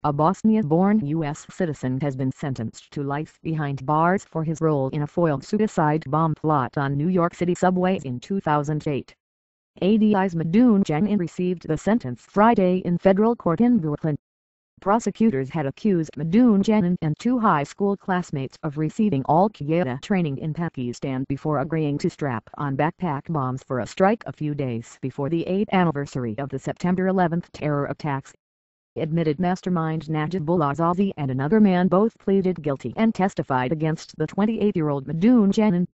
a Bosnia-born U.S. citizen has been sentenced to life behind bars for his role in a foiled suicide bomb plot on New York City subways in 2008. ADI's Madoun Janin received the sentence Friday in federal court in Brooklyn. Prosecutors had accused Madoun Janin and two high school classmates of receiving Al-Qaeda training in Pakistan before agreeing to strap on backpack bombs for a strike a few days before the 8th anniversary of the September 11 terror attacks. Admitted mastermind Najibullah Zazi and another man both pleaded guilty and testified against the 28-year-old Madoun Janin.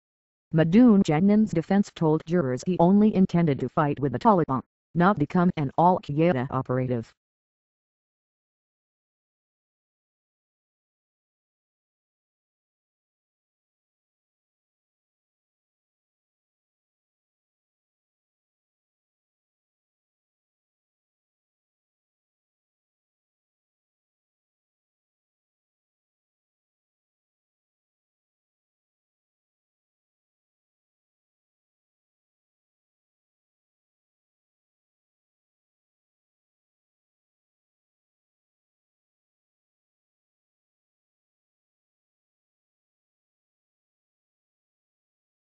Madoun Janin's defense told jurors he only intended to fight with the Taliban, not become an Al-Qaeda operative.